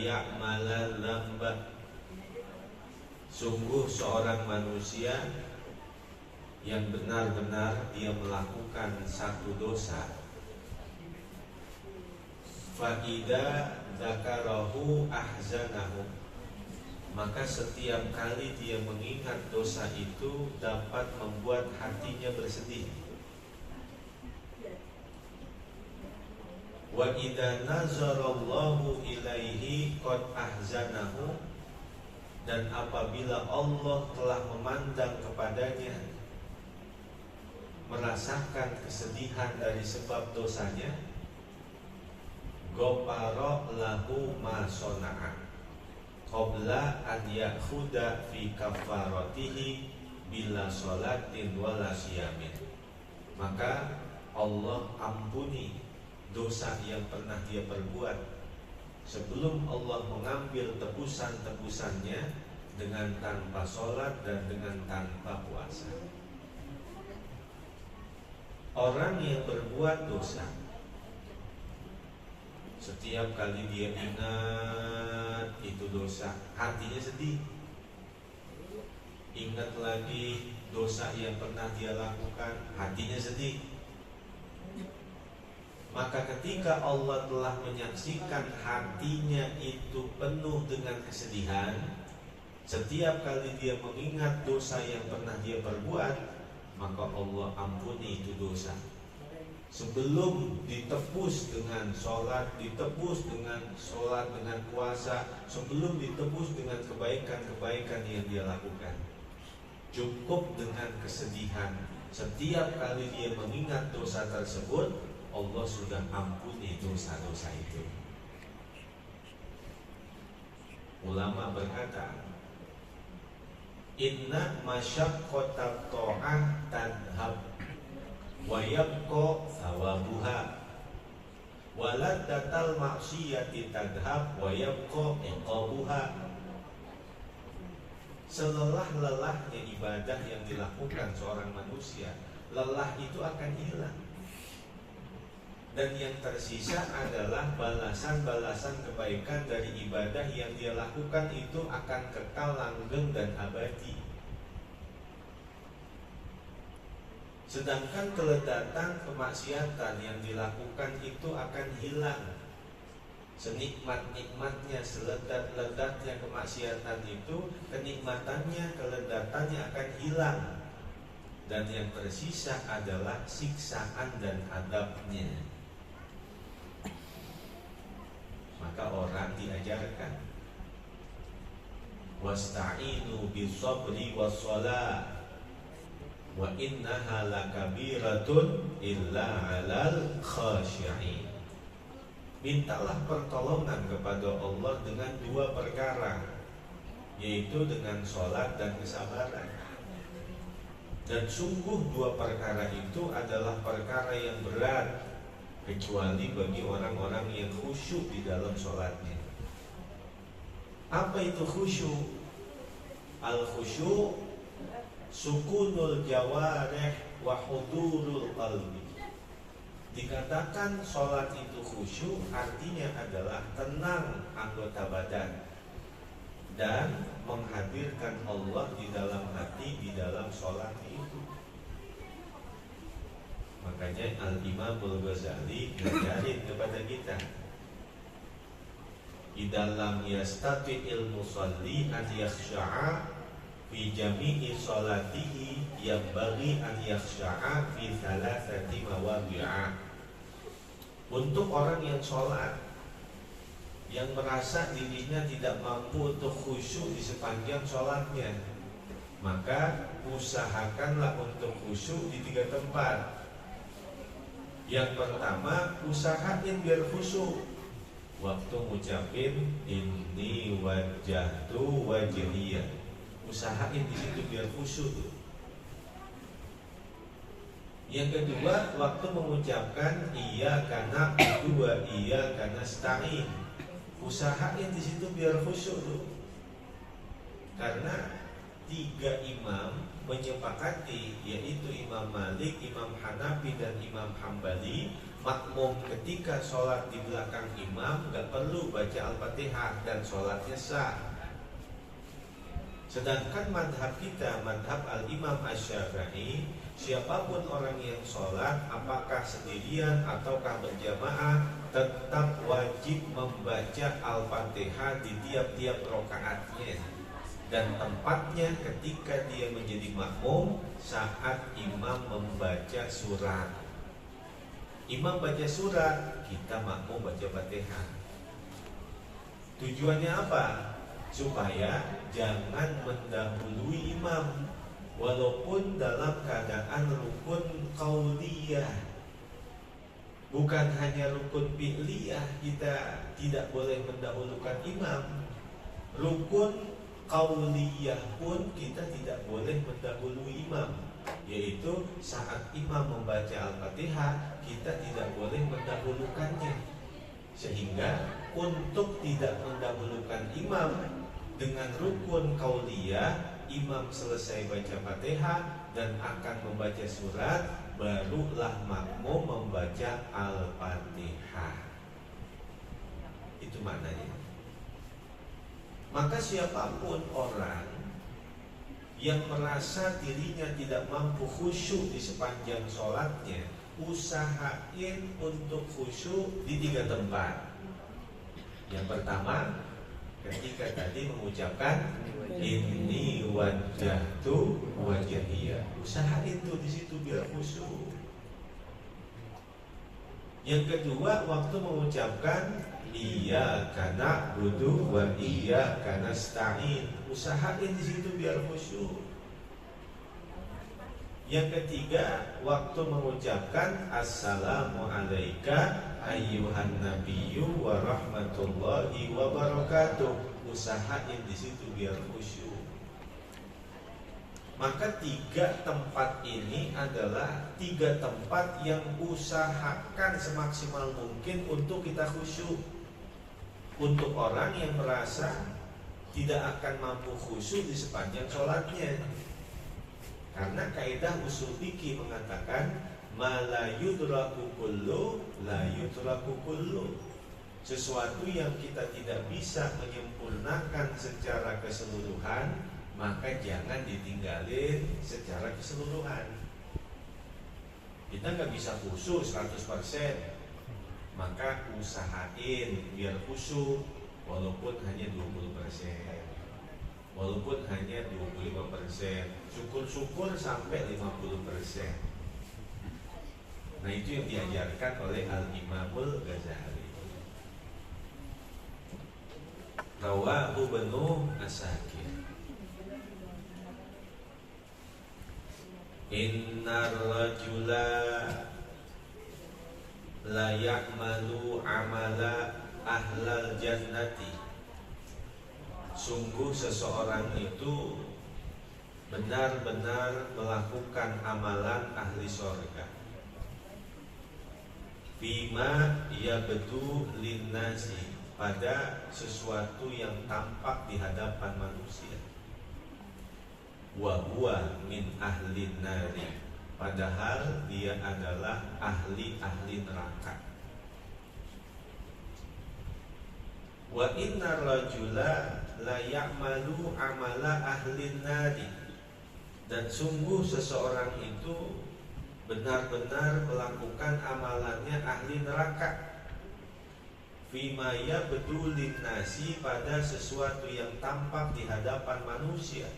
ya'mala dzamba, sungguh seorang manusia yang benar-benar dia melakukan satu dosa, fa idza dzakarahu ahzanahu, maka setiap kali dia mengingat dosa itu dapat membuat hatinya bersedih. Wa idza nazarallahu ilaihi qad ahzanahu, dan apabila Allah telah memandang kepadanya, merasakan kesedihan dari sebab dosanya, ghafara lahu ma sona'a qabla an ya'khuda fi kafaratihi bila sholatin wala siyamin, maka Allah ampuni dosa yang pernah dia perbuat sebelum Allah mengambil tebusan-tebusannya dengan tanpa sholat dan dengan tanpa puasa. Orang yang berbuat dosa, setiap kali dia ingat itu dosa, hatinya sedih. Ingat lagi dosa yang pernah dia lakukan, hatinya sedih. Maka ketika Allah telah menyaksikan hatinya itu penuh dengan kesedihan, setiap kali dia mengingat dosa yang pernah dia perbuat, maka Allah ampuni itu dosa sebelum ditebus dengan sholat, ditebus dengan sholat, dengan puasa, sebelum ditebus dengan kebaikan-kebaikan yang dia lakukan. Cukup dengan kesedihan, setiap kali dia mengingat dosa tersebut, Allah sudah ampuni dosa-dosa itu. Ulama berkata, inna masyaqqatat ta'ah tadhab wa yabqa thawabuha wa laddatal ma'siyati tadhab wa yabqa iqabuha. Selelah-lelahnya ibadah yang dilakukan seorang manusia, lelah itu akan hilang, dan yang tersisa adalah balasan-balasan kebaikan dari ibadah yang dia lakukan itu akan kekal langgeng dan abadi. Sedangkan keledatan kemaksiatan yang dilakukan itu akan hilang. Senikmat-nikmatnya, seledat-ledatnya kemaksiatan itu, kenikmatannya, keledatannya akan hilang, dan yang tersisa adalah siksaan dan adabnya. Maka orang diajarkan, wasta'inu bis-sabri was-shalah wa innaha lakabiratun illa 'alal khashi'in. Mintalah pertolongan kepada Allah dengan dua perkara, yaitu dengan sholat dan kesabaran. Dan sungguh dua perkara itu adalah perkara yang berat, kecuali bagi orang-orang yang khusyuk di dalam sholatnya. Apa itu khusyuk? Al-khusyuk sukunul jawarih wa hudurul qalbi. Dikatakan sholat itu khusyuk, artinya adalah tenang anggota badan dan menghadirkan Allah di dalam hati, di dalam sholat itu. Makanya Al-Imam Al-Ghazali ngajarin kepada kita, idalam yastati'il musalli an yakhsha'a fi jami'i sholatihi yambaghi an yakhsha'a fi thalathati mawadi'a. Untuk orang yang sholat, yang merasa dirinya tidak mampu untuk khusyuk di sepanjang sholatnya, maka usahakanlah untuk khusyuk di 3 tempat. Yang pertama, usahain biar khusyuk waktu ngucapin inni wajjahtu wajhiyah. Usahain di situ biar khusyuk. Yang kedua, waktu mengucapkan iyyaka na'budu wa iyyaka nasta'in, usahain di situ biar khusyuk tuh. Karena 3 imam menyepakati, yaitu Imam Malik, Imam Hanafi, dan Imam Hambali, makmum ketika sholat di belakang imam gak perlu baca Al-Fatihah dan sholatnya sah. Sedangkan madhab kita, madhab Al-Imam Asy-Syafi'i, siapapun orang yang sholat, apakah sendirian ataukah berjamaah, tetap wajib membaca Al-Fatihah di tiap-tiap rakaatnya. Dan tempatnya ketika dia menjadi makmum saat imam membaca surat. Imam baca surat, kita makmum baca Fatihah. Tujuannya apa? Supaya jangan mendahului imam walaupun dalam keadaan rukun qauliyah. Bukan hanya rukun fi'liyah kita tidak boleh mendahulukan imam. Rukun qauliyah pun kita tidak boleh mendahului imam, yaitu saat imam membaca Al-Fatihah kita tidak boleh mendahulukannya. Sehingga untuk tidak mendahulukan imam dengan rukun qauliyah, imam selesai baca Fatihah dan akan membaca surat, barulah makmum membaca Al-Fatihah. Itu maknanya. Maka siapapun orang yang merasa dirinya tidak mampu khusyuk di sepanjang sholatnya, usahain untuk khusyuk di 3 tempat. Yang pertama, ketika tadi mengucapkan inni wajjahtu wajhiya, usahain tuh di situ biar khusyuk. Yang kedua, waktu mengucapkan iyyaka na'budu wa iyyaka nasta'in, usahain di situ biar khusyuk. Yang ketiga, waktu mengucapkan assalamu alayka ayyuhan nabiyyu wa rahmatullahi wa barakatuh, usahain di situ biar khusyuk. Maka 3 tempat ini adalah 3 tempat yang usahakan semaksimal mungkin untuk kita khusyuk. Untuk orang yang merasa tidak akan mampu khusyuk di sepanjang sholatnya. Karena kaidah usul fikih mengatakan ma la yudraku kullu la yudraku kullu. Sesuatu yang kita tidak bisa menyempurnakan secara keseluruhan, maka jangan ditinggalin secara keseluruhan. Kita nggak bisa khusyuk 100%, maka usahain biar khusyuk walaupun hanya 20%, walaupun hanya 25%, syukur-syukur sampai 50%. Nah, itu yang diajarkan oleh Al-Imamul Ghazali. Rawahu Ibnu Asakir. Innar rajula la ya'malu amala ahlal jannati. Sungguh seseorang itu benar-benar melakukan amalan ahli surga. Bima yabdu linnasi, pada sesuatu yang tampak di hadapan manusia. Wa huwa min ahli nari, padahal dia adalah ahli-ahli neraka. Wa innar rajula la ya'malu amala ahli nari, dan sungguh seseorang itu benar-benar melakukan amalannya ahli neraka. Fima yabdu linnasi, pada sesuatu yang tampak di hadapan manusia.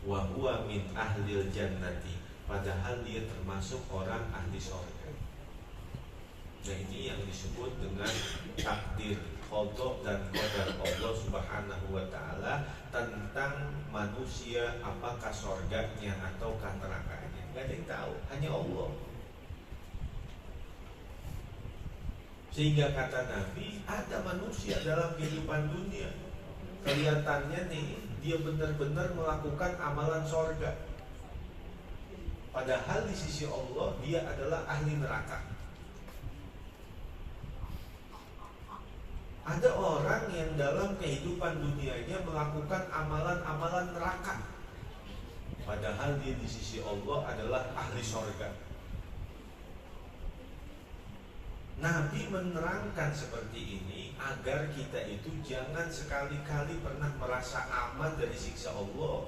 Wa huwa min ahlil jannati, padahal dia termasuk orang ahli surga. Nah, ini yang disebut dengan takdir, qada dan qadar Allah Subhanahu wa taala tentang manusia, apakah surganya ataukah nerakanya. Enggak ada yang tahu, hanya Allah. Sehingga kata Nabi, ada manusia dalam kehidupan dunia, kelihatannya nih dia benar-benar melakukan amalan surga, padahal di sisi Allah dia adalah ahli neraka. Ada orang yang dalam kehidupan dunianya melakukan amalan-amalan neraka, padahal dia di sisi Allah adalah ahli surga. Nabi menerangkan seperti ini agar kita itu jangan sekali-kali pernah merasa aman dari siksa Allah,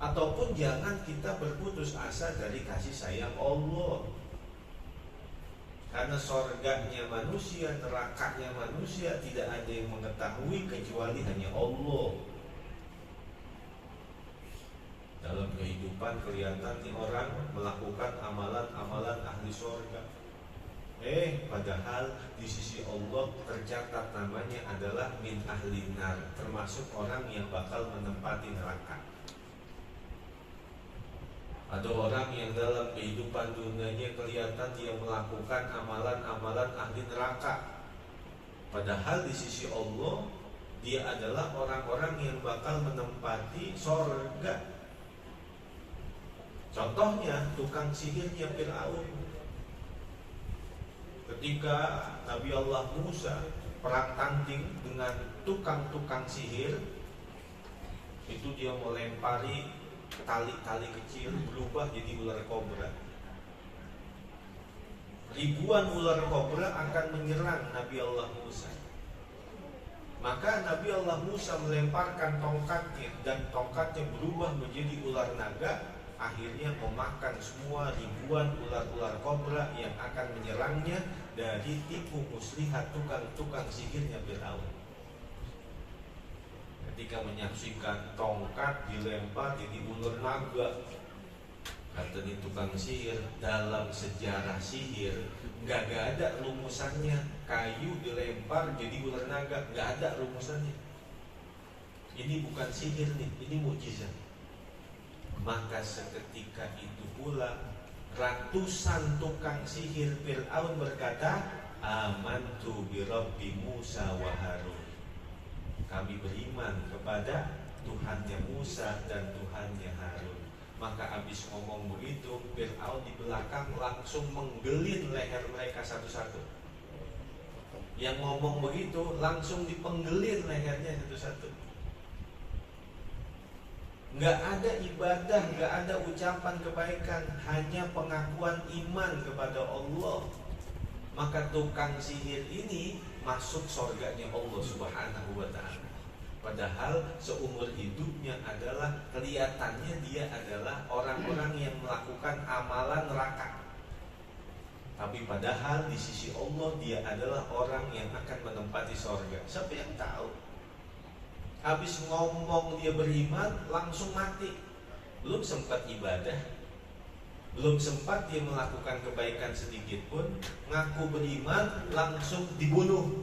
ataupun jangan kita berputus asa dari kasih sayang Allah. Karena surganya manusia, nerakanya manusia tidak ada yang mengetahui kecuali hanya Allah. Dalam kehidupan kelihatan nih orang melakukan amalan-amalan ahli surga, padahal di sisi Allah tercatat namanya adalah min ahli nar, termasuk orang yang bakal menempati neraka. Ada orang yang dalam kehidupan dunianya kelihatan dia melakukan amalan-amalan ahli neraka, padahal di sisi Allah dia adalah orang-orang yang bakal menempati surga. Contohnya tukang sihirnya Fir'aun. Ketika Nabi Allah Musa perang tanding dengan tukang-tukang sihir, itu dia melempari tali-tali kecil berubah jadi ular kobra. Ribuan ular kobra akan menyerang Nabi Allah Musa. Maka Nabi Allah Musa melemparkan tongkatnya, dan tongkatnya berubah menjadi ular naga, akhirnya memakan semua ribuan ular-ular kobra yang akan menyerangnya dari tipu muslihat tukang-tukang sihirnya Fir'aun. Ketika menyaksikan tongkat dilempar jadi ular naga, kata nih tukang sihir, dalam sejarah sihir nggak ada rumusannya. Kayu dilempar jadi ular naga, nggak ada rumusannya. Ini bukan sihir nih, ini mukjizat. Maka seketika itu pula ratusan tukang sihir Fir'aun berkata, amantu bi Rabbi Musa wa Harun. Kami beriman kepada Tuhannya Musa dan Tuhannya Harun. Maka habis ngomong begitu, Fir'aun di belakang langsung menggelin leher mereka satu-satu. Yang ngomong begitu langsung dipenggelin lehernya satu-satu. Nggak ada ibadah, nggak ada ucapan kebaikan, hanya pengakuan iman kepada Allah. Maka tukang sihir ini masuk surganya Allah Subhanahu wa ta'ala. Padahal seumur hidupnya adalah kelihatannya dia adalah orang-orang yang melakukan amalan neraka. Tapi padahal di sisi Allah dia adalah orang yang akan menempati surga. Siapa yang tahu? Habis ngomong dia beriman langsung mati. Belum sempat ibadah, belum sempat dia melakukan kebaikan sedikit pun, ngaku beriman langsung dibunuh.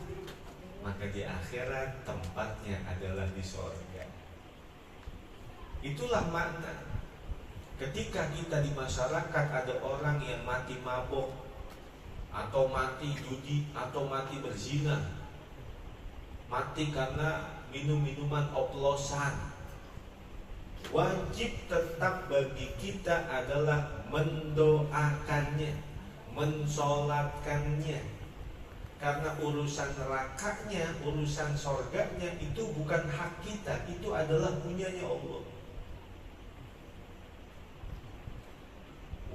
Maka di akhirat tempatnya adalah di surga. Itulah makna ketika kita di masyarakat ada orang yang mati mabok, atau mati judi, atau mati berzina, mati karena minum-minuman oplosan, wajib tetap bagi kita adalah mendoakannya, mensolatkannya. Karena urusan nerakanya, urusan surganya itu bukan hak kita, itu adalah punyanya Allah.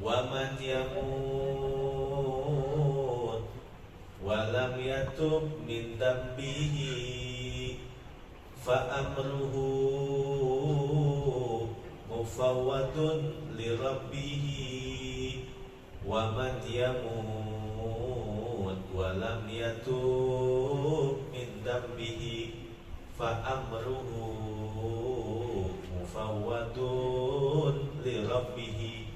Wa man yamut wa lam yatub min dambihi fa amruhu mufawwadun li rabbih. Wa man yamut wa lam yatub min dambihi fa amruhu mufawwadun li rabbih.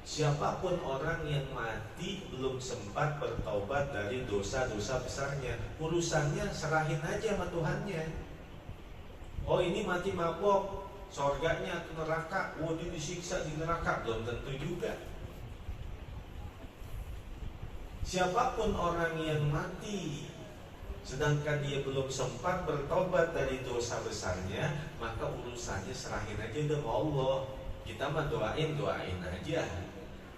Siapapun orang yang mati belum sempat bertaubat dari dosa-dosa besarnya, urusannya serahin aja sama Tuhannya. Oh ini mati mabok, surganya atau neraka? Oh dia disiksa di neraka? Belum tentu juga. Siapapun orang yang mati sedangkan dia belum sempat bertobat dari dosa besarnya, maka urusannya serahin aja sama Allah. Kita mah doain aja,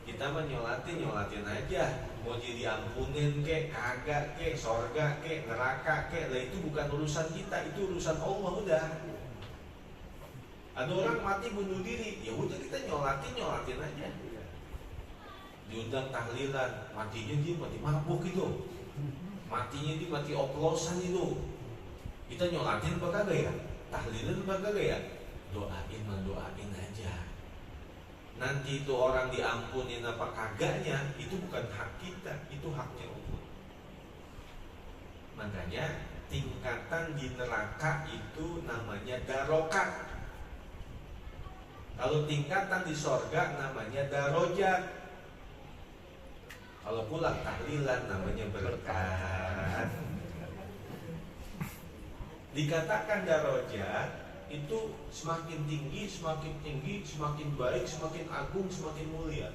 kita mah nyolatin aja. Mau jadi ampunin kek, kagak kek, sorga kek, neraka kek, lah itu bukan urusan kita, itu urusan Allah udah. Ada orang mati bunuh diri, ya udah kita nyolatin aja. diundang tahlilan, matinya dia mati mabuk itu, matinya dia mati oplosan itu. Kita nyolatin apa kagak ya? Tahlilan apa kagak ya? Doain mendoain aja. Nanti itu orang diampunin apa kagaknya, itu bukan hak kita, itu haknya Allah. Makanya tingkatan di neraka itu namanya darokat. Kalau tingkatan di sorga namanya darojat. Kalau pulang tahlilan namanya berkat. Dikatakan darojat itu semakin tinggi, semakin baik, semakin agung, semakin mulia.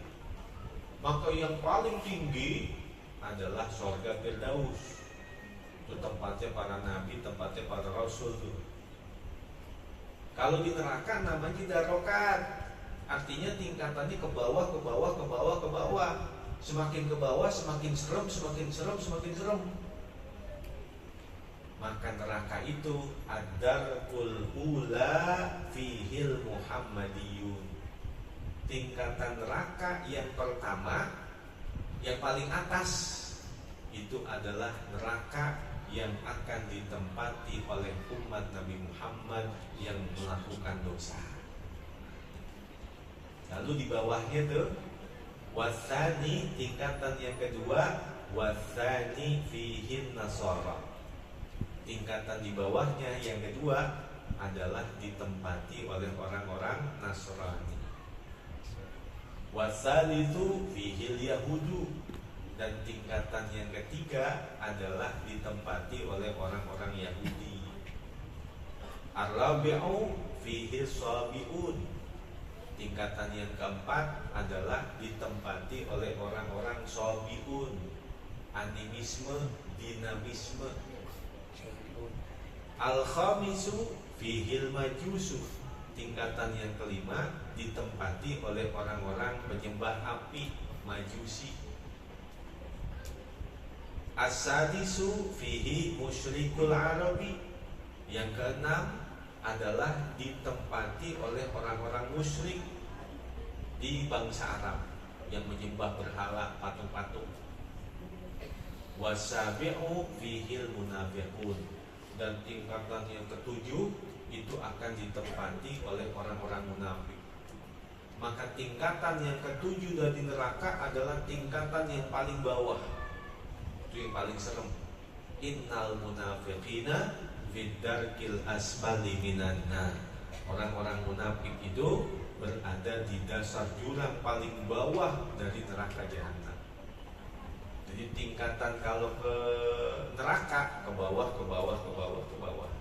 Maka yang paling tinggi adalah sorga Firdaus. Itu tempatnya para nabi, tempatnya para rasul tuh. Kalau di neraka namanya darokat, artinya tingkatannya ke bawah, ke bawah, ke bawah, ke bawah. Semakin ke bawah, semakin serem, semakin serem, semakin serem. Maka neraka itu ad-darkul ula fihil muhammadiyun. Tingkatan neraka yang pertama, yang paling atas, itu adalah neraka yang akan ditempati oleh umat Nabi Muhammad yang melakukan dosa. Lalu di bawahnya tuh wasani, tingkatan yang kedua, wasani fihin nasara. Tingkatan di bawahnya yang kedua adalah ditempati oleh orang-orang Nasrani. Wasalitu fihil yahudu. Dan tingkatan yang ketiga adalah ditempati oleh orang-orang Yahudi. Ar-rabi'u fihi sabiun. Tingkatan yang keempat adalah ditempati oleh orang-orang sabiun. Animisme, dinamisme. Al-khamisu fihil majusu. Tingkatan yang kelima ditempati oleh orang-orang penyembah api, majusi. As-sadisu fihi musyrikul arabi. Yang keenam adalah ditempati oleh orang-orang musyrik di bangsa Arab yang menyembah berhala, patung-patung. Wasabi'u fihil munafiqun. Dan tingkatan yang ketujuh itu akan ditempati oleh orang-orang munafik. Maka tingkatan yang ketujuh dari neraka adalah tingkatan yang paling bawah. Itu yang paling serem. Innal munafiqina fid-darkil asfali minan nar. Orang-orang munafik itu berada di dasar jurang paling bawah dari neraka jahanam. Jadi tingkatan kalau ke neraka ke bawah, ke bawah, ke bawah, ke bawah.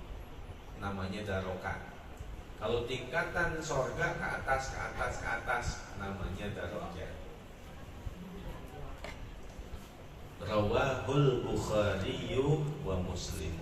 Namanya darokat. Kalau tingkatan sorga ke atas, ke atas, ke atas, namanya darojat. Rawahul Bukhari wa Muslim.